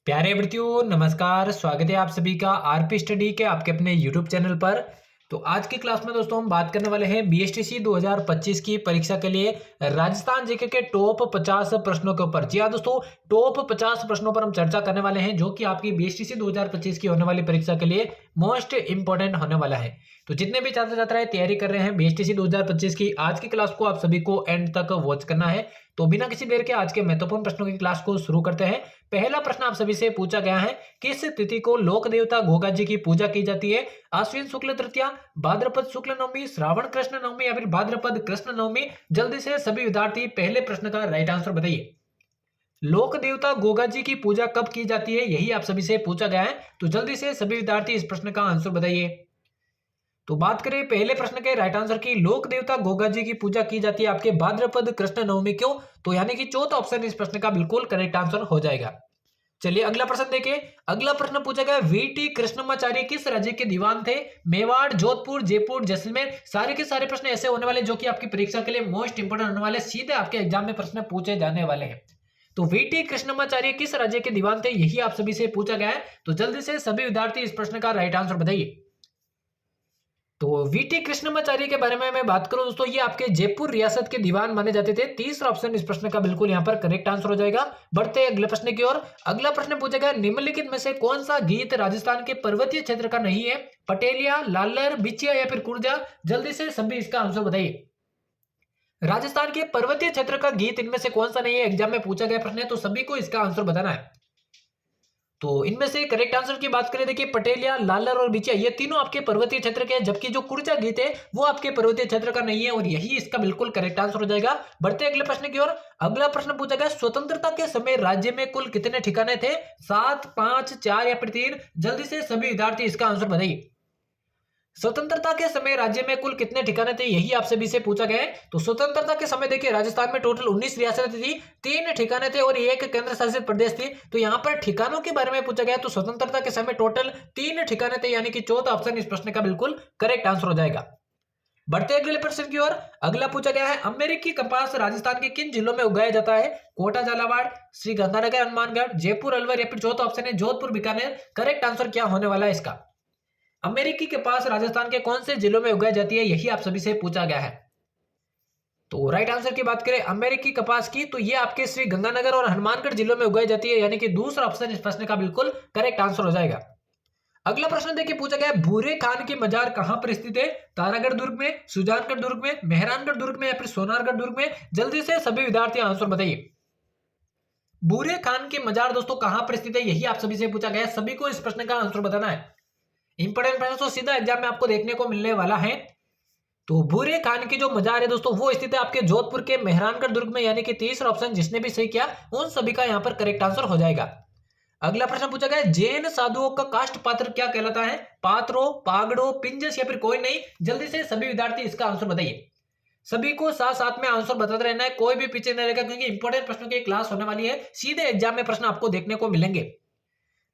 प्यारे विद्यार्थियों नमस्कार। स्वागत है आप सभी का आरपी स्टडी के आपके अपने यूट्यूब चैनल पर। तो आज की क्लास में दोस्तों हम बात करने वाले हैं बीएसटीसी 2025 की परीक्षा के लिए राजस्थान जीके के टॉप 50 प्रश्नों के ऊपर। जी हाँ दोस्तों, टॉप 50 प्रश्नों पर हम चर्चा करने वाले हैं जो कि आपकी बीएसटीसी 2025 की होने वाली परीक्षा के लिए मोस्ट इंपोर्टेंट होने वाला है। तो जितने भी छात्र छात्राएं तैयारी कर रहे हैं बीएसटीसी 2025 की, आज की क्लास को आप सभी को एंड तक वॉच करना है। तो बिना किसी देर के आज के महत्वपूर्ण प्रश्नों की क्लास को शुरू करते हैं। पहला प्रश्न आप सभी से पूछा गया है, किस तिथि को लोक देवता घोगा जी की पूजा की जाती है? आश्विन शुक्ल तृतीया, भाद्रपद शुक्ल नवमी, श्रावण कृष्ण नवमी या फिर भाद्रपद कृष्ण नवमी? जल्दी से सभी विद्यार्थी पहले प्रश्न का राइट आंसर बताइए। लोक देवता गोगा जी की पूजा कब की जाती है, यही आप सभी से पूछा गया है। तो जल्दी से सभी विद्यार्थी इस प्रश्न का आंसर बताइए। तो बात करें पहले प्रश्न के राइट आंसर की, लोक देवता गोगा जी की पूजा की जाती है आपके भाद्रपद कृष्ण नवमी। क्यों? तो यानी कि चौथा ऑप्शन इस प्रश्न का बिल्कुल करेक्ट आंसर हो जाएगा। चलिए अगला प्रश्न देखिए। अगला प्रश्न पूछा गया, वीटी कृष्णमाचार्य किस राज्य के दीवान थे? मेवाड़, जोधपुर, जयपुर, जैसलमेर? सारे के सारे प्रश्न ऐसे होने वाले जो कि आपकी परीक्षा के लिए मोस्ट इंपोर्टेंट होने वाले, सीधे आपके एग्जाम में प्रश्न पूछे जाने वाले हैं। तो वीटी कृष्णमाचार्य किस राज्य के दीवान थे, यही आप सभी से पूछा गया है। तो जल्दी से सभी विद्यार्थी इस प्रश्न का राइट आंसर बताइए। तो वीटी कृष्णमाचार्य के बारे में मैं बात करूं दोस्तों, ये आपके जयपुर रियासत के दीवान माने जाते थे। तीसरा ऑप्शन इस प्रश्न का बिल्कुल यहां पर करेक्ट आंसर हो जाएगा। बढ़ते अगले प्रश्न की ओर। अगला प्रश्न पूछा गया, निम्नलिखित में से कौन सा गीत राजस्थान के पर्वतीय क्षेत्र का नहीं है? पटेलिया, लालर, बिछिया या फिर कुर्जा? जल्दी से सभी इसका आंसर बताइए। राजस्थान के पर्वतीय क्षेत्र का गीत इनमें से कौन सा नहीं है, एग्जाम में पूछा गया प्रश्न है, तो सभी को इसका आंसर बताना है। तो इनमें से करेक्ट आंसर की बात करें, देखिए पटेलिया, लालर और बिछिया ये तीनों आपके पर्वतीय क्षेत्र के हैं, जबकि जो कुर्जा गीत है वो आपके पर्वतीय क्षेत्र का नहीं है और यही इसका बिल्कुल करेक्ट आंसर हो जाएगा। बढ़ते अगले प्रश्न की ओर। अगला प्रश्न पूछा गया, स्वतंत्रता के समय राज्य में कुल कितने ठिकाने थे? 7, 5, 4 या फिर 3? जल्दी से सभी विद्यार्थी इसका आंसर बताइए। स्वतंत्रता के समय राज्य में कुल कितने ठिकाने थे, यही आप सभी से पूछा गया है। तो स्वतंत्रता के समय देखिए राजस्थान में टोटल 19 रियासतें थी, 3 ठिकाने थे और एक केंद्र शासित प्रदेश थी। तो यहाँ पर ठिकानों के बारे में पूछा गया, तो स्वतंत्रता के समय टोटल 3 ठिकाने थे, यानी कि चौथा ऑप्शन इस प्रश्न का बिल्कुल करेक्ट आंसर हो जाएगा। बढ़ते अगले प्रश्न की ओर। अगला पूछा गया है, अमेरिकी कपास राजस्थान के किन जिलों में उगाया जाता है? कोटा, झालावाड़, श्री गंगानगर, हनुमानगढ़, जयपुर, अलवर या फिर चौथा ऑप्शन है जोधपुर, बीकानेर? करेक्ट आंसर क्या होने वाला है इसका? अमेरिकी कपास राजस्थान के कौन से जिलों में उगाई जाती है, यही आप सभी से पूछा गया है। तो राइट आंसर की बात करें अमेरिकी कपास की, तो ये आपके श्री गंगानगर और हनुमानगढ़ जिलों में उगाई जाती है, यानी कि दूसरा ऑप्शन इस प्रश्न का बिल्कुल करेक्ट आंसर हो जाएगा। अगला प्रश्न देखिए पूछा गया, भूरे खान की मजार कहां पर स्थित है? तारागढ़ दुर्ग में, सुजानगढ़ दुर्ग में, मेहरानगढ़ दुर्ग में या फिर सोनारगढ़ दुर्ग में? जल्दी से सभी विद्यार्थी आंसर बताइए। भूरे खान की मजार दोस्तों कहां पर स्थित है, यही आप सभी से पूछा गया है। सभी को इस प्रश्न का आंसर बताना है। इंपोर्टेंट प्रश्न तो सीधा एग्जाम में आपको देखने को मिलने वाला है। तो भूरे खान की जो मजार है दोस्तों वो स्थित है आपके जोधपुर के मेहरानगढ़ दुर्ग में, यानी कि तीसरा ऑप्शन जिसने भी सही किया उन सभी का यहां पर करेक्ट आंसर हो जाएगा। अगला प्रश्न पूछा गया, जैन साधुओं का काष्ठ पात्र क्या कहलाता है? पात्रो, पागड़ो, पिंजस या फिर कोई नहीं? जल्दी से सभी विद्यार्थी इसका आंसर बताइए। सभी को साथ साथ में आंसर बताते रहना है, कोई भी पीछे नहीं रहेगा, क्योंकि इंपोर्टेंट प्रश्नों की क्लास होने वाली है। सीधे एग्जाम में प्रश्न आपको देखने को मिलेंगे।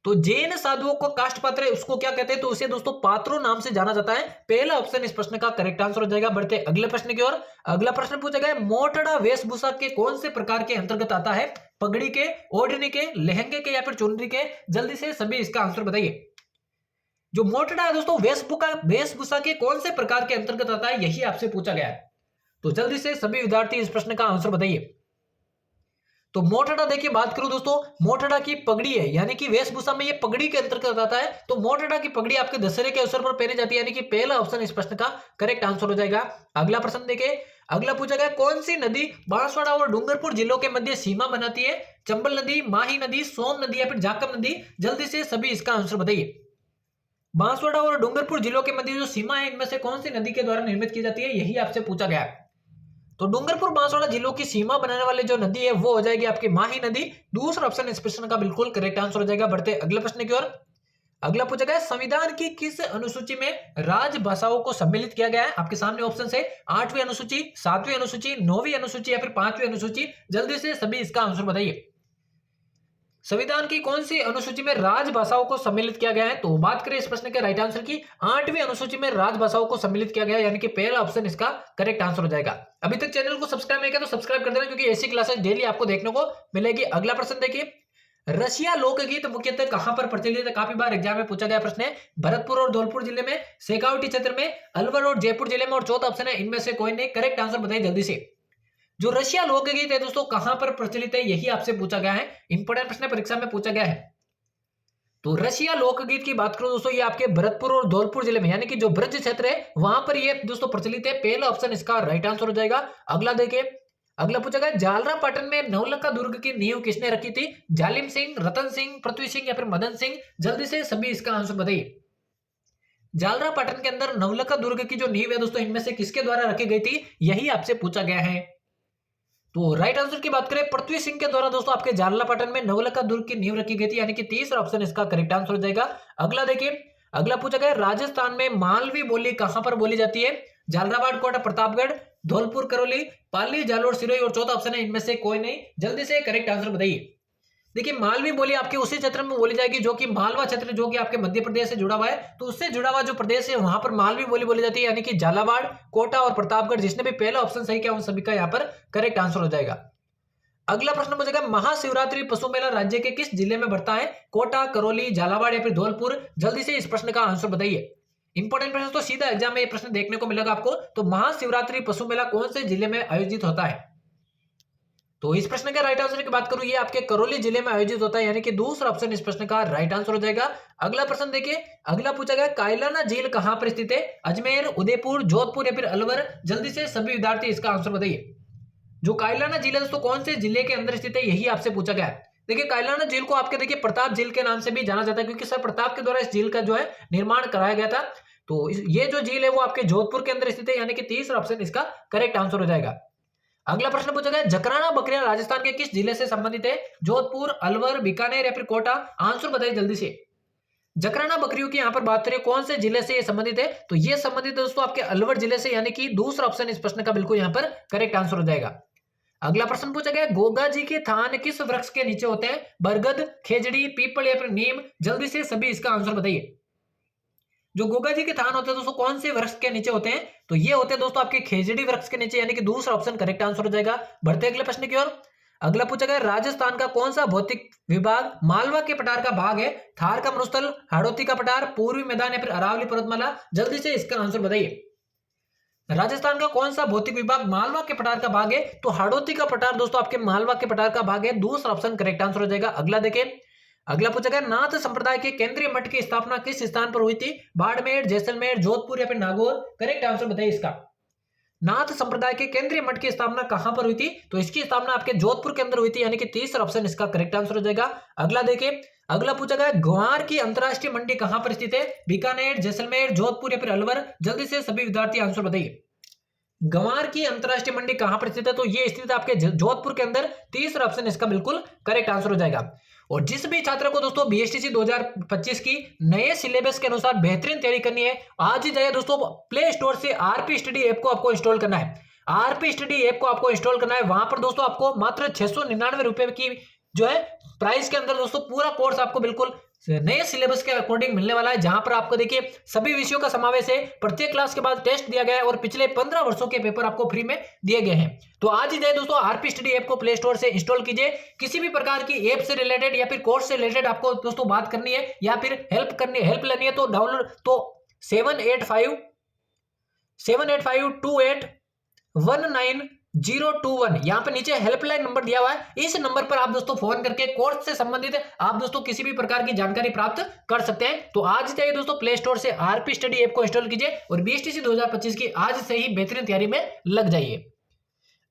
तो जैन साधुओं को काष्ठ पात्र है उसको क्या कहते हैं? तो उसे दोस्तों पात्रों नाम से जाना जाता है। पहला ऑप्शन इस प्रश्न का करेक्ट आंसर हो जाएगा। बढ़ते अगले प्रश्न की ओर। अगला प्रश्न पूछा गया, मोटड़ा वेशभूषा के कौन से प्रकार के अंतर्गत आता है? पगड़ी के, ओढ़नी के, लहंगे के या फिर चुनरी के? जल्दी से सभी इसका आंसर बताइए। जो मोटड़ा है दोस्तों वेशभूषा के कौन से प्रकार के अंतर्गत आता है, यही आपसे पूछा गया है। तो जल्दी से सभी विद्यार्थी इस प्रश्न का आंसर बताइए। तो मोटड़ा देखिए बात करूं दोस्तों, मोटड़ा की पगड़ी है, यानी कि वेशभूषा में ये पगड़ी के अंतर्गत आता है। तो मोटड़ा की पगड़ी आपके दशहरे के अवसर पर पहनी जाती है, यानी कि पहला ऑप्शन इस प्रश्न का करेक्ट आंसर हो जाएगा। अगला प्रश्न देखिए। अगला पूछा गया, कौन सी नदी बांसवाड़ा और डूंगरपुर जिलों के मध्य सीमा बनाती है? चंबल नदी, माही नदी, सोम नदी या फिर जाकम नदी? जल्दी से सभी इसका आंसर बताइए। बांसवाड़ा और डूंगरपुर जिलों के मध्य जो सीमा है इनमें से कौन सी नदी के द्वारा निर्मित की जाती है, यही आपसे पूछा गया है। तो डूंगरपुर बांसवाड़ा जिलों की सीमा बनाने वाले जो नदी है वो हो जाएगी आपकी माही नदी। दूसरा ऑप्शन इस प्रश्न का बिल्कुल करेक्ट आंसर हो जाएगा। बढ़ते अगले प्रश्न की ओर। अगला पूछा गया, संविधान की किस अनुसूची में राजभाषाओं को सम्मिलित किया गया है? आपके सामने ऑप्शन है 8वीं अनुसूची, 7वीं अनुसूची, 9वीं अनुसूची या फिर 5वीं अनुसूची? जल्दी से सभी इसका आंसर बताइए। संविधान की कौन सी अनुसूची में राजभाषाओं को सम्मिलित किया गया है? तो बात करें इस प्रश्न के राइट आंसर की, 8वीं अनुसूची में राजभाषाओं को सम्मिलित किया गया है, यानी कि पहला ऑप्शन इसका करेक्ट आंसर हो जाएगा। अभी तक चैनल को सब्सक्राइब नहीं किया तो सब्सक्राइब कर देना, क्योंकि ऐसी क्लासेस डेली आपको देखने को मिलेगी। अगला प्रश्न देखिए। रसिया लोकगीत मुख्यतः कहां पर प्रचलित है? काफी बार एग्जाम में पूछा गया प्रश्न है। भरतपुर और धौलपुर जिले में, शेखावटी क्षेत्र में, अलवर और जयपुर जिले में, और चौथा ऑप्शन है इनमें से कोई नहीं। करेक्ट आंसर बताइए जल्दी से। जो रसिया लोकगीत है दोस्तों कहां पर प्रचलित है, यही आपसे पूछा गया है। इंपोर्टेंट प्रश्न परीक्षा में पूछा गया है। तो रसिया लोकगीत की बात करूं दोस्तों, ये आपके भरतपुर और धौलपुर जिले में, यानी कि जो ब्रज क्षेत्र है वहां पर ये दोस्तों प्रचलित है। पहला ऑप्शन इसका राइट आंसर हो जाएगा। अगला देखिए, अगला पूछा गया जालरा पाटन में नवलखा दुर्ग की नींव किसने रखी थी? जालिम सिंह, रतन सिंह, पृथ्वी सिंह या फिर मदन सिंह? जल्दी से सभी इसका आंसर बताइए। जालरा पाटन के अंदर नवलखा दुर्ग की जो नींव है दोस्तों इनमें से किसके द्वारा रखी गई थी, यही आपसे पूछा गया है। तो राइट आंसर की बात करें, पृथ्वी सिंह के द्वारा दोस्तों आपके जाललापाटन में नवलखा दुर्ग की नींव रखी गई थी, यानी कि तीसरा ऑप्शन इसका करेक्ट आंसर हो जाएगा। अगला देखिए, अगला पूछा गया राजस्थान में मालवी बोली कहां पर बोली जाती है? झालरापाट, कोटा, प्रतापगढ़, धौलपुर, करौली, पाली, जालोर, सिरोही, और चौथा ऑप्शन है इनमें से कोई नहीं। जल्दी से करेक्ट आंसर बताइए। देखिए मालवी बोली आपके उसी क्षेत्र में बोली जाएगी जो कि मालवा क्षेत्र, जो कि आपके मध्य प्रदेश से जुड़ा हुआ है, तो उससे जुड़ा हुआ जो प्रदेश है वहां पर मालवी बोली बोली जाती है, यानी कि झालावाड़, कोटा और प्रतापगढ़। जिसने भी पहला ऑप्शन सही किया उन सभी का यहाँ पर करेक्ट आंसर हो जाएगा। अगला प्रश्न पूछेगा महाशिवरात्रि पशु मेला राज्य के किस जिले में बढ़ता है? कोटा, करौली, झालावाड़ या फिर धौलपुर? जल्दी से इस प्रश्न का आंसर बताइए। इंपोर्टेंट प्रश्न तो सीधा एग्जाम में ये प्रश्न देखने को मिलेगा आपको। तो महाशिवरात्रि पशु मेला कौन से जिले में आयोजित होता है? तो इस प्रश्न का राइट आंसर की बात करूं, ये आपके करौली जिले में आयोजित होता है, यानी कि दूसरा ऑप्शन इस प्रश्न का राइट आंसर हो जाएगा। अगला प्रश्न देखिए, अगला पूछा गया कायलाना झील कहां पर स्थित है? अजमेर, उदयपुर, जोधपुर या फिर अलवर? जल्दी से सभी विद्यार्थी इसका आंसर बताइए। जो कायलाना झील है दोस्तों कौन से जिले के अंदर स्थित है, यही आपसे पूछा गया है। देखिए कायलाना झील को आपके देखिए प्रताप झील के नाम से भी जाना जाता है, क्योंकि सर प्रताप के द्वारा इस झील का जो है निर्माण कराया गया था। तो ये जो झील है वो आपके जोधपुर के अंदर स्थित है, यानी कि तीसरा ऑप्शन इसका करेक्ट आंसर हो जाएगा। अगला प्रश्न पूछा गया जकराना बकरियां राजस्थान के किस जिले से संबंधित है? जोधपुर, अलवर, बीकानेर या फिर कोटा? आंसर बताइए जल्दी से। जकराना बकरियों की यहाँ पर बात करें कौन से जिले से ये संबंधित है, तो ये संबंधित है दोस्तों आपके अलवर जिले से, यानी कि दूसरा ऑप्शन इस प्रश्न का बिल्कुल यहाँ पर करेक्ट आंसर हो जाएगा। अगला प्रश्न पूछा गया गोगा जी के थान किस वृक्ष के नीचे होते हैं? बरगद, खेजड़ी, पीपल या फिर नीम? जल्दी से सभी इसका आंसर बताइए। जो गोगा जी के थान होते हैं दोस्तों कौन से वृक्ष के नीचे होते हैं? तो ये होते हैं दोस्तों आपके खेजड़ी वृक्ष के नीचे, यानी कि दूसरा ऑप्शन करेक्ट आंसर हो जाएगा। बढ़ते अगले प्रश्न की ओर। अगला पूछा गया राजस्थान का कौन सा भौतिक विभाग मालवा के पठार का भाग है? थार का मरुस्थल, हाड़ौती का पठार, पूर्वी मैदान या फिर अरावली पर्वतमाला? जल्दी से इसका आंसर बताइए। राजस्थान का कौन सा भौतिक विभाग मालवा के पठार का भाग है? तो हाड़ौती का पठार दोस्तों आपके मालवा के पठार का भाग है, दूसरा ऑप्शन करेक्ट आंसर हो जाएगा। अगला देखिए, अगला पूछा गया नाथ संप्रदाय के केंद्रीय मठ की स्थापना किस स्थान पर हुई थी? बाड़मेर, जैसलमेर, जोधपुर या फिर नागौर? करेक्ट आंसर बताइए इसका। नाथ संप्रदाय के केंद्रीय मठ की स्थापना कहां पर हुई थी? तो इसकी स्थापना आपके जोधपुर के अंदर हुई थी, यानी कि तीसरा ऑप्शन इसका करेक्ट आंसर हो जाएगा। अगला देखिए, अगला पूछा गया ग्वार की अंतरराष्ट्रीय मंडी कहां पर स्थित है? बीकानेर, जैसलमेर, जोधपुर या फिर अलवर? जल्दी से सभी विद्यार्थी आंसर बताइए। गंवार की अंतरराष्ट्रीय मंडी कहां पर स्थित है? तो ये स्थित है आपके जोधपुर के अंदर, तीसरा ऑप्शन इसका बिल्कुल करेक्ट आंसर हो जाएगा। और जिस भी छात्र को दोस्तों बीएसटीसी 2025 की नए सिलेबस के अनुसार बेहतरीन तैयारी करनी है, आज ही जाइए दोस्तों प्ले स्टोर से आरपी स्टडी ऐप को आपको इंस्टॉल करना है। आरपी स्टडी ऐप को आपको इंस्टॉल करना है, वहां पर दोस्तों आपको मात्र 699 रुपए की जो है प्राइस के अंदर दोस्तों पूरा कोर्स आपको बिल्कुल नए सिलेबस के अकॉर्डिंग मिलने वाला है, जहां पर आपको देखिए सभी विषयों का समावेश है। प्रत्येक क्लास के बाद टेस्ट दिया गया है और पिछले 15 वर्षों के पेपर आपको फ्री में दिए गए हैं। तो आज ही जाए दोस्तों आरपी स्टडी ऐप को प्ले स्टोर से इंस्टॉल कीजिए। किसी भी प्रकार की ऐप से रिलेटेड या फिर कोर्स से रिलेटेड आपको दोस्तों बात करनी है या फिर हेल्प लेनी है तो डाउनलोड तो 7852819 यहाँ पे नीचे हेल्पलाइन नंबर दिया हुआ है, इस नंबर पर आप दोस्तों फोन करके कोर्स से संबंधित आप दोस्तों किसी भी प्रकार की जानकारी प्राप्त कर सकते हैं। तो आज चाहिए दोस्तों प्ले स्टोर से आरपी स्टडी ऐप को इंस्टॉल कीजिए और बीएसटीसी 2025 की आज से ही बेहतरीन तैयारी में लग जाइए।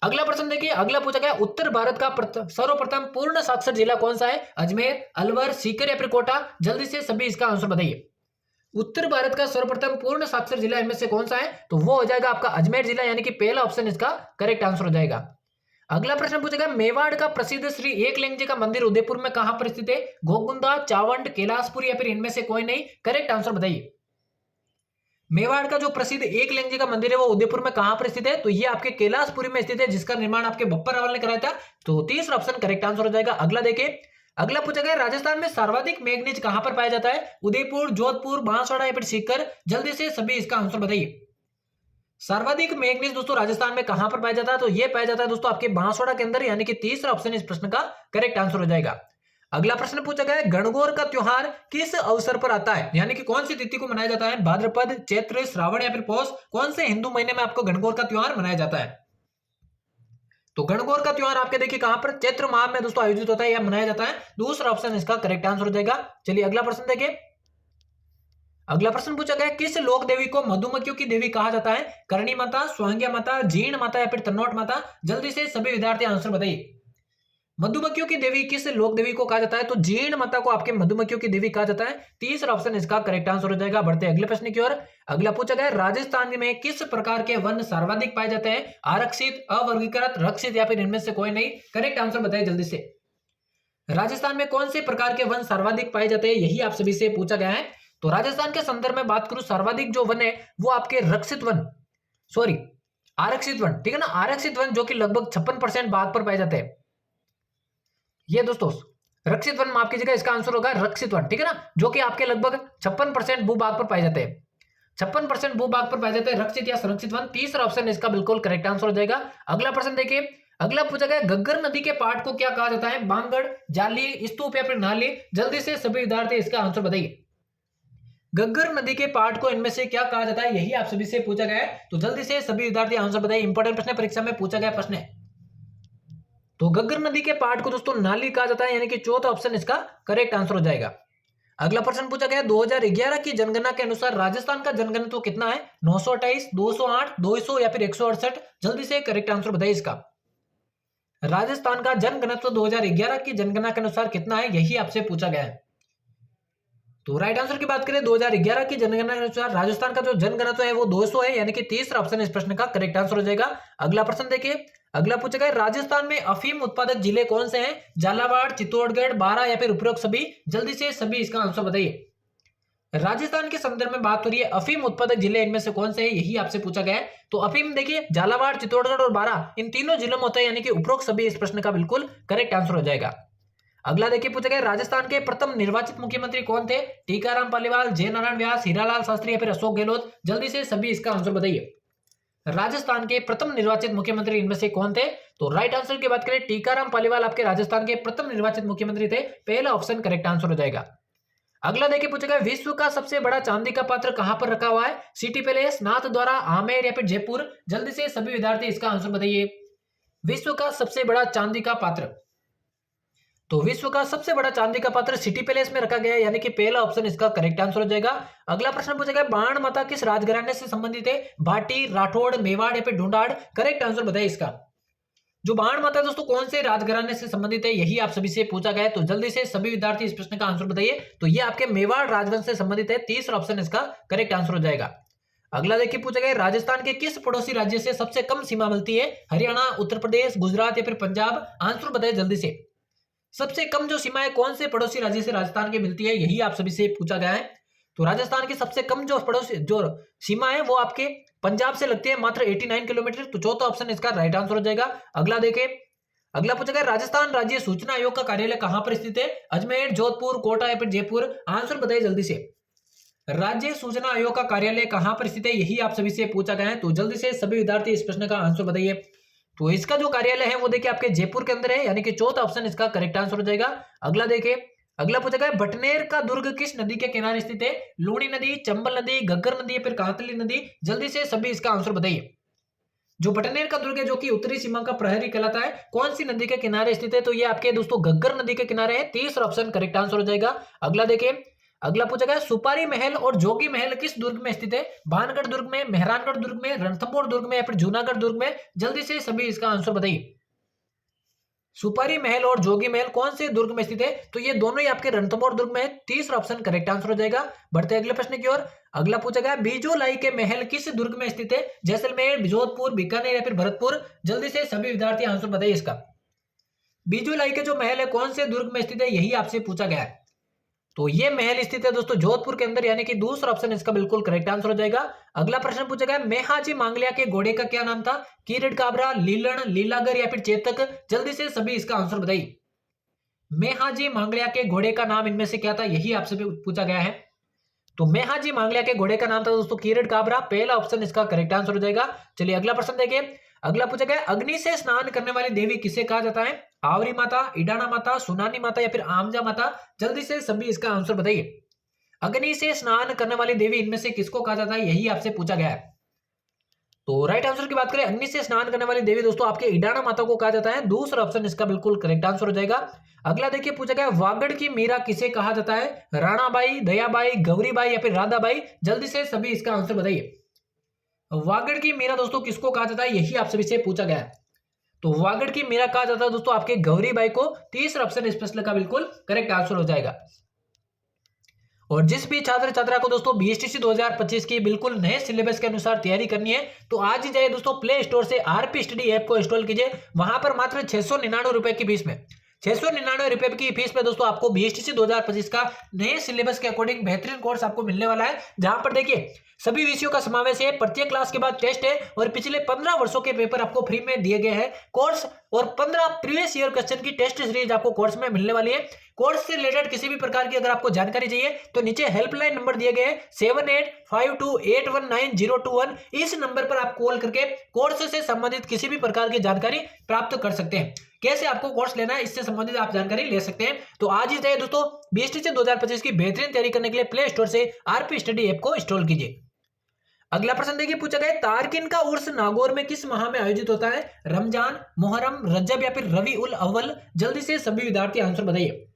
अगला प्रश्न देखिए, अगला पूछा गया उत्तर भारत का सर्वप्रथम पूर्ण साक्षर जिला कौन सा है? अजमेर, अलवर, सीकर या फिर कोटा? जल्दी से सभी इसका आंसर बताइए। उत्तर भारत का सर्वप्रथम पूर्ण साक्षर जिला इनमें से कौन सा है? तो वो हो जाएगा आपका अजमेर जिला, यानी कि पहला ऑप्शन इसका करेक्ट आंसर हो जाएगा। अगला प्रश्न पूछेगा मेवाड़ का प्रसिद्ध श्री एकलिंग जी का मंदिर उदयपुर में कहां पर स्थित है? घोगुंदा, चावंड, कैलाशपुर या फिर इनमें से कोई नहीं? करेक्ट आंसर बताइए। मेवाड़ का जो प्रसिद्ध एकलिंग जी का मंदिर है वो उदयपुर में कहां पर स्थित है? तो ये आपके कैलाशपुरी में स्थित है, जिसका निर्माण आपके बप्पर रावल ने कराया था। तो तीसरा ऑप्शन करेक्ट आंसर हो जाएगा। अगला देखिए, अगला पूछा गया राजस्थान में सर्वाधिक मैग्नीज कहां पर पाया जाता है? उदयपुर, जोधपुर, बांसवाड़ा या फिर सीकर? जल्दी से सभी इसका आंसर बताइए। सर्वाधिक मैग्नीज दोस्तों राजस्थान में कहां पर पाया जाता है? तो यह पाया जाता है दोस्तों आपके बांसवाड़ा के अंदर, यानी कि तीसरा ऑप्शन इस प्रश्न का करेक्ट आंसर हो जाएगा। अगला प्रश्न पूछा गया है गणगौर का त्योहार किस अवसर पर आता है, यानी कि कौन सी तिथि को मनाया जाता है, भाद्रपद, चैत्र, श्रावण या फिर पौष, कौन से हिंदू महीने में आपको गणगौर का त्योहार मनाया जाता है। तो गणगौर का त्योहार आपके देखिए कहां पर, चैत्र माह में दोस्तों आयोजित होता है या मनाया जाता है। दूसरा ऑप्शन इसका करेक्ट आंसर हो जाएगा। चलिए अगला प्रश्न देखिए। अगला प्रश्न पूछा गया किस लोक देवी को मधुमक्खियों की देवी कहा जाता है, करणी माता, स्वांग्या माता, जीण माता या फिर तन्नोट माता। जल्दी से सभी विद्यार्थी आंसर बताइए। मधुमक्खियों की देवी किस लोक देवी को कहा जाता है, तो जीण माता को आपके मधुमक्खियों की देवी कहा जाता है। तीसरा ऑप्शन इसका करेक्ट आंसर हो जाएगा। बढ़ते अगले प्रश्न की ओर। अगला पूछा गया राजस्थान में किस प्रकार के वन सर्वाधिक पाए जाते हैं, आरक्षित, अवर्गीकृत, रक्षित या फिर इनमें से कोई नहीं। करेक्ट आंसर बताइए जल्दी से। राजस्थान में कौन से प्रकार के वन सर्वाधिक पाए जाते हैं, यही आप सभी से पूछा गया है। तो राजस्थान के संदर्भ में बात करूं, सर्वाधिक जो वन है वो आपके रक्षित वन, सॉरी आरक्षित वन, ठीक है ना, आरक्षित वन जो कि लगभग 56% भाग पर पाए जाते हैं। ये दोस्तों रक्षित वन माफ कीजिएगा, इसका आंसर होगा रक्षित वन, ठीक है ना, जो कि आपके लगभग 56% भूभाग पर पाए जाते हैं। 56% भूभाग पर पाए जाते हैं रक्षित या संरक्षित वन। तीसरा ऑप्शन इसका बिल्कुल करेक्ट आंसर हो जाएगा। अगला प्रश्न देखिए। अगला पूछा गया घग्गर नदी के पाट को क्या कहा जाता है, बांगड़, जाली, स्तूप या फिर नाली। जल्दी से सभी विद्यार्थी इसका आंसर बताइए। घग्गर नदी के पाट को इनमें से क्या कहा जाता है, यही आप सभी से पूछा गया है। तो जल्दी से सभी विद्यार्थी आंसर बताइए। इंपॉर्टेंट प्रश्न, परीक्षा में पूछा गया प्रश्न है। तो घग्गर नदी के पाट को दोस्तों नाली कहा जाता है, यानी कि चौथा ऑप्शन इसका करेक्ट आंसर हो जाएगा। अगला प्रश्न पूछा गया 2011 की जनगणना के अनुसार राजस्थान का जनघनत्व कितना है, 928, 208, 200 या फिर 168। जल्दी से करेक्ट आंसर बताइए इसका। राजस्थान का जनघनत्व 2011 की जनगणना के अनुसार कितना है, यही आपसे पूछा गया है। तो राइट आंसर की बात करें 2011 की जनगणना के अनुसार राजस्थान का जो जनघनत्व है वो 200 है, यानी कि तीसरा ऑप्शन इस प्रश्न का करेक्ट आंसर हो जाएगा। अगला प्रश्न देखिए। अगला पूछा गया राजस्थान में अफीम उत्पादक जिले कौन से हैं, झालावाड़, चित्तौड़गढ़, बारां या फिर उपरोक्त सभी। जल्दी से सभी इसका आंसर बताइए। राजस्थान के संदर्भ में बात हो रही है, अफीम उत्पादक जिले इनमें से कौन से हैं, यही आपसे पूछा गया है। तो अफीम देखिए झालावाड़, चित्तौड़गढ़ और बारां इन तीनों जिलों में होता है, यानी कि उपरोक्त सभी इस प्रश्न का बिल्कुल करेक्ट आंसर हो जाएगा। अगला देखिए पूछा गया राजस्थान के प्रथम निर्वाचित मुख्यमंत्री कौन थे, टीकाराम पालीवाल, जयनारायण व्यास, हीरालाल शास्त्री या फिर अशोक गहलोत। जल्दी से सभी इसका आंसर बताइए। राजस्थान के प्रथम निर्वाचित मुख्यमंत्री इनमें से कौन थे, तो राइट आंसर की बात करें टीकाराम पालीवाल आपके राजस्थान के प्रथम निर्वाचित मुख्यमंत्री थे। पहला ऑप्शन करेक्ट आंसर हो जाएगा। अगला देखिए पूछा गया विश्व का सबसे बड़ा चांदी का पात्र कहां पर रखा हुआ है, सिटी पैलेस, नाथ द्वारा, आमेर या फिर जयपुर। जल्दी से सभी विद्यार्थी इसका आंसर बताइए। विश्व का सबसे बड़ा चांदी का पात्र, तो विश्व का सबसे बड़ा चांदी का पात्र सिटी पैलेस में रखा गया है, यानी कि पहला ऑप्शन इसका करेक्ट आंसर हो जाएगा। अगला प्रश्न पूछा गया बाण माता किस राजघराने से संबंधित है, भाटी, राठौड़, मेवाड़ या फिर ढूंढाड़। करेक्ट आंसर बताइए इसका। जो बाण माता दोस्तों कौन से राजघराने से संबंधित है, यही आप सभी से पूछा गया है। तो जल्दी से सभी विद्यार्थी इस प्रश्न का आंसर बताइए। तो ये आपके मेवाड़ राजवंश से संबंधित है। तीसरा ऑप्शन इसका करेक्ट आंसर हो जाएगा। अगला देखिए पूछा गया राजस्थान के किस पड़ोसी राज्य से सबसे कम सीमा मिलती है, हरियाणा, उत्तर प्रदेश, गुजरात या फिर पंजाब। आंसर बताइए जल्दी से। सबसे कम जो सीमा है कौन से पड़ोसी राज्य से राजस्थान की मिलती है, यही आप सभी से पूछा गया है। तो राजस्थान की सबसे कम जो पड़ोसी जो सीमा है वो आपके पंजाब से लगती है, मात्र 89 किलोमीटर। तो चौथा ऑप्शन इसका राइट आंसर हो जाएगा। अगला देखें। अगला पूछा गया राजस्थान राज्य सूचना आयोग का कार्यालय कहां पर स्थित है, अजमेर, जोधपुर, कोटा या फिर जयपुर। आंसर बताइए जल्दी से। राज्य सूचना आयोग का कार्यालय कहां पर स्थित है, यही आप सभी से पूछा गया है। तो जल्दी से सभी विद्यार्थी इस प्रश्न का आंसर बताइए। तो इसका जो कार्यालय है वो देखिए आपके जयपुर के अंदर है, यानी कि चौथा ऑप्शन इसका करेक्ट आंसर हो जाएगा। अगला देखिए। अगला पूछा गया भटनेर का दुर्ग किस नदी के किनारे स्थित है, लूणी नदी, चंबल नदी, घग्गर नदी या फिर कांतली नदी। जल्दी से सभी इसका आंसर बताइए। जो भटनेर का दुर्ग है जो कि उत्तरी सीमा का प्रहरी कहलाता है, कौन सी नदी के किनारे स्थित है, तो ये आपके दोस्तों घग्गर नदी के किनारे है। तीसरा ऑप्शन करेक्ट आंसर हो जाएगा। अगला देखिए। अगला पूछा गया सुपारी महल और जोगी महल किस दुर्ग में स्थित है, भानगढ़ दुर्ग में, मेहरानगढ़ दुर्ग में, रणथंभौर दुर्ग में या फिर जूनागढ़ दुर्ग में। जल्दी से सभी इसका आंसर बताइए। सुपारी महल और जोगी महल कौन से दुर्ग में स्थित है, तो ये दोनों ही आपके रणथंभौर दुर्ग में है। तीसरा ऑप्शन करेक्ट आंसर हो जाएगा। बढ़ते अगले प्रश्न की ओर। अगला पूछा गया बीजोलाई के महल किस दुर्ग में स्थित है, जैसलमेर, जोधपुर, बीकानेर या फिर भरतपुर। जल्दी से सभी विद्यार्थी आंसर बताइए इसका। बीजोलाई के जो महल है कौन से दुर्ग में स्थित है, यही आपसे पूछा गया है। तो ये महल स्थित है दोस्तों जोधपुर के अंदर, यानी कि दूसरा ऑप्शन इसका बिल्कुल करेक्ट आंसर हो जाएगा। अगला प्रश्न पूछा गया मेहाजी मांगलिया के घोड़े का क्या नाम था, कीरट काबरा, लीलन, लीलागर या फिर चेतक। जल्दी से सभी इसका आंसर बताइए। मेहाजी मांगलिया के घोड़े का नाम इनमें से क्या था, यही आपसे पूछा गया है। तो मेहाजी मांगलिया के घोड़े का नाम था दोस्तों कीरट काबरा। पहला ऑप्शन इसका करेक्ट आंसर हो जाएगा। चलिए अगला प्रश्न देखिए। अगला पूछा गया अग्नि से स्नान करने वाली देवी किसे कहा जाता है? आवरी माता, इडाना माता, सुनानी माता या फिर आमजा माता? जल्दी से सभी इसका आंसर बताइए। अग्नि से स्नान करने वाली देवी इनमें से किसको कहा जाता है, यही आपसे पूछा गया है। तो राइट आंसर की बात करें, अग्नि से स्नान करने वाली देवी दोस्तों आपके इडाना माता को कहा जाता है। दूसरा ऑप्शन इसका बिल्कुल करेक्ट आंसर हो जाएगा। अगला देखिए पूछा गया वागड़ की मीरा किसे कहा जाता है? राणाबाई, दयाबाई, गौरीबाई या फिर राधाबाई? जल्दी से सभी इसका आंसर बताइए। वागड़ की मीरा दोस्तों किसको कहा जाता है, यही आप सभी से पूछा गया है। तो वागड़ की मीरा कहा जाता है दोस्तों आपके गौरीबाई को। तीसरा ऑप्शन इस प्रश्न का बिल्कुल करेक्ट आंसर हो जाएगा। और जिस भी छात्र छात्रा को दोस्तों बीएसटीसी 2025 की बिल्कुल नए सिलेबस के अनुसार तैयारी करनी है तो आज ही जाइए दोस्तों प्ले स्टोर से आरपी स्टडी ऐप को इंस्टॉल कीजिए। वहां पर मात्र 699 रुपए की फीस में 699 रुपए की फीस में दोस्तों आपको बीएसटीसी 2025 का नए सिलेबस के अकॉर्डिंग बेहतरीन कोर्स आपको मिलने वाला है, जहां पर देखिए सभी विषयों का समावेश है। प्रत्येक क्लास के बाद टेस्ट है और पिछले 15 वर्षों के पेपर आपको फ्री में दिए गए हैं कोर्स, और 15 प्रीवियस ईयर क्वेश्चन की टेस्ट सीरीज आपको कोर्स में मिलने वाली है। कोर्स से रिलेटेड किसी भी प्रकार की अगर आपको जानकारी चाहिए तो नीचे हेल्पलाइन नंबर दिए गए 7852819021। इस नंबर पर आप कॉल करके कोर्स से संबंधित किसी भी प्रकार की जानकारी प्राप्त कर सकते हैं। कैसे आपको कोर्स लेना है इससे संबंधित आप जानकारी ले सकते हैं। तो आज ही जाइए दोस्तों बीएसटीसी 2025 की बेहतरीन तैयारी करने के लिए प्ले स्टोर से आरपी स्टडी ऐप को इंस्टॉल कीजिए। अगला प्रश्न देखिए पूछा गया तारकिन का उर्स नागौर में किस माह में आयोजित होता है? रमजान, मुहर्रम, रजब या फिर रबी उल अव्वल? जल्दी से सभी विद्यार्थी आंसर बताइए।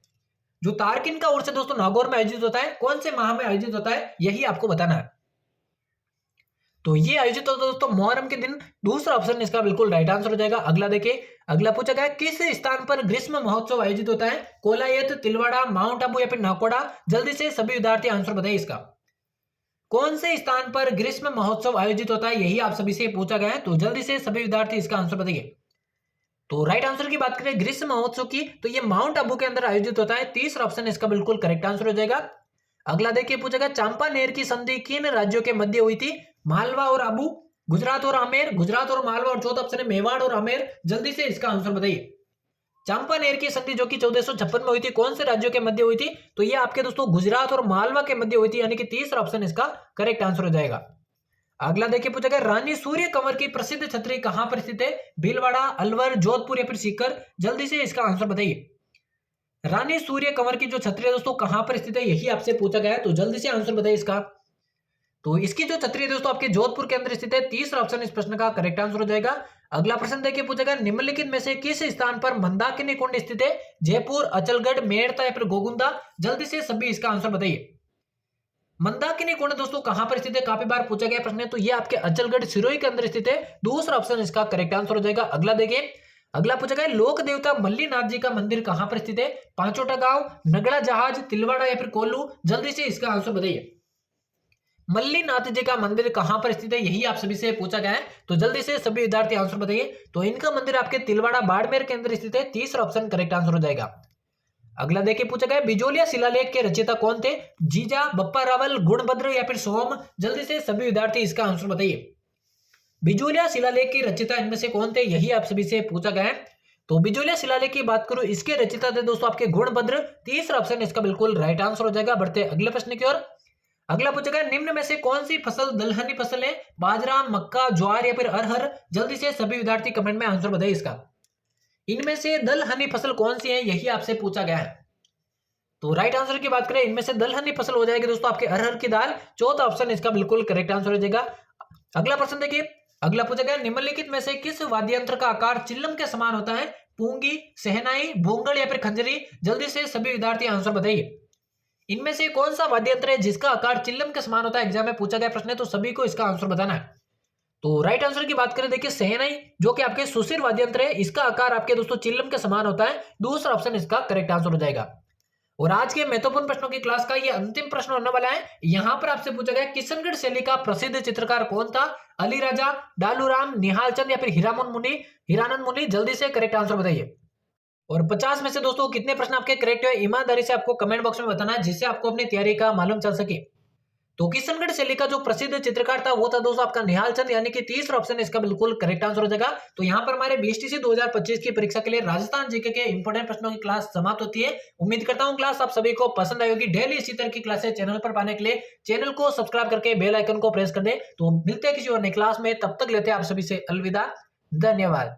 जो तारकिन का उर्स है दोस्तों नागौर में आयोजित होता है, कौन से माह में आयोजित होता है यही आपको बताना है। तो ये आयोजित होता है दोस्तों मुहर्रम के दिन। दूसरा ऑप्शन इसका बिल्कुल राइट आंसर हो जाएगा। अगला देखिए, अगला पूछा गया किस स्थान पर ग्रीष्म महोत्सव आयोजित होता है? कोलायत, तिलवाड़ा, माउंट आबू या फिर नाकोड़ा? जल्दी से सभी विद्यार्थी आंसर बताइए इसका। कौन से स्थान पर ग्रीष्म महोत्सव आयोजित होता है, यही आप सभी से पूछा गया है। तो जल्दी से सभी विद्यार्थी इसका आंसर बताइए। तो राइट आंसर की बात करें ग्रीष्म महोत्सव की तो ये माउंट आबू के अंदर आयोजित होता है। तीसरा ऑप्शन इसका बिल्कुल करेक्ट आंसर हो जाएगा। अगला देखिए पूछा गया चांपानेर की संधि किन राज्यों के मध्य हुई थी? मालवा और आबू, गुजरात और आमेर, गुजरात और मालवा, और चौथा ऑप्शन है मेवाड़ और आमेर? जल्दी से इसका आंसर बताइए। चांपानेर की संधि जो कि 1456 में हुई थी, कौन से राज्यों के मध्य हुई थी? तो ये आपके दोस्तों गुजरात और मालवा के मध्य हुई थी, यानी कि तीसरा ऑप्शन इसका करेक्ट आंसर हो जाएगा। अगला देखिए पूछा गया रानी सूर्य कंवर की प्रसिद्ध छतरी कहां पर स्थित है? भीलवाड़ा, अलवर, जोधपुर या फिर सीकर? जल्दी से इसका आंसर बताइए। रानी सूर्य कंवर की जो छतरी है दोस्तों कहां पर स्थित है, यही आपसे पूछा गया है। तो जल्दी से आंसर बताइए इसका। तो इसकी जो छतरी है दोस्तों आपके जोधपुर के अंदर स्थित है। तीसरा ऑप्शन इस प्रश्न का करेक्ट आंसर हो जाएगा। अगला प्रश्न देखिए पूछा गया निम्नलिखित में से किस स्थान पर मंदाकिनी कुंड स्थित है? जयपुर, अचलगढ़, मेड़ता या फिर गोगुंदा? जल्दी से सभी इसका आंसर बताइए। मंदाकिनी कुंड दोस्तों कहां पर स्थित है, काफी बार पूछा गया प्रश्न है। तो ये आपके अचलगढ़ सिरोही के अंदर स्थित है। दूसरा ऑप्शन इसका करेक्ट आंसर हो जाएगा। अगला देखिए, अगला पूछा गया लोक देवता मल्लीनाथ जी का मंदिर कहां पर स्थित है? पांचोटा गांव, नगड़ा जहाज, तिलवाड़ा या फिर कोल्लू? जल्दी से इसका आंसर बताइए। मल्लीनाथ जी का मंदिर कहां पर स्थित है, यही आप सभी से पूछा गया है। तो जल्दी से सभी विद्यार्थी आंसर बताइए। तो इनका मंदिर आपके तिलवाड़ा बाड़मेर के अंदर स्थित है। तीसरा ऑप्शन करेक्ट आंसर हो जाएगा। अगला देखिए पूछा गया बिजोलिया शिलालेख के रचयिता कौन थे? जीजा, बप्पा रावल, गुणभद्र या फिर सोम? जल्दी से सभी विद्यार्थी इसका आंसर बताइए। बिजोलिया शिलालेख के रचयिता इनमें से कौन थे, यही आप सभी से पूछा गया है। तो बिजोलिया शिलालेख की बात करूं इसके रचयिता थे दोस्तों आपके गुणभद्र। तीसरा ऑप्शन इसका बिल्कुल राइट आंसर हो जाएगा। बढ़ते अगले प्रश्न की ओर। अगला पूछा गया निम्न में से कौन सी फसल दलहनी फसल है? बाजरा, मक्का, ज्वार या फिर अरहर? जल्दी से सभी विद्यार्थी कमेंट में आंसर बताइए इसका। इनमें से दलहनी फसल कौन सी है, यही आपसे पूछा गया है। तो राइट आंसर की बात करें इनमें से दलहनी फसल हो जाएगी दोस्तों आपके अरहर की दाल। चौथा ऑप्शन इसका बिल्कुल करेक्ट आंसर हो जाएगा। अगला प्रश्न देखिए, अगला पूछा गया निम्नलिखित में से किस वाद्य यंत्र का आकार चिल्लम के समान होता है? पूंगी, सहनाई, भूंगड़ या फिर खंजरी? जल्दी से सभी विद्यार्थी आंसर बताइए। इनमें से कौन सा वाद्य यंत्र है जिसका आकार चिल्लम के समान होता है? एग्जाम में पूछा गया प्रश्न है, तो सभी को इसका आंसर बताना है। तो राइट आंसर की बात करें देखिए सहनाई जो कि आपके सुशिर वाद्य यंत्र है, इसका आकार आपके दोस्तों चिल्लम के समान होता है। दूसरा ऑप्शन इसका करेक्ट आंसर हो जाएगा। और आज के महत्वपूर्ण प्रश्नों की क्लास का ये अंतिम प्रश्न होने वाला है। यहां पर आपसे पूछा गया किशनगढ़ शैली का प्रसिद्ध चित्रकार कौन था? अली राजा, डालूराम, निहाल चंद या फिर हीरानंद मुनि? जल्दी से करेक्ट आंसर बताइए। और 50 में से दोस्तों कितने प्रश्न आपके करेक्ट है, ईमानदारी से आपको कमेंट बॉक्स में बताना है, जिससे आपको अपनी तैयारी का मालूम चल सके। तो किशनगढ़ शैली का जो प्रसिद्ध चित्रकार था वो था दोस्तों आपका निहाल चंद, यानी कि तीसरा ऑप्शन इसका बिल्कुल करेक्ट आंसर हो जाएगा। तो यहाँ पर हमारे बीएसटीसी 2025 की परीक्षा के लिए राजस्थान जीके के इंपोर्टेंट प्रश्नों की क्लास समाप्त होती है। उम्मीद करता हूँ क्लास आप सभी को पसंद आई होगी। डेली इसी तरह की क्लासेस चैनल पर पाने के लिए चैनल को सब्सक्राइब करके बेल आइकन को प्रेस कर दे। तो मिलते हैं किसी और नई क्लास में, तब तक लेते हैं आप सभी से अलविदा। धन्यवाद।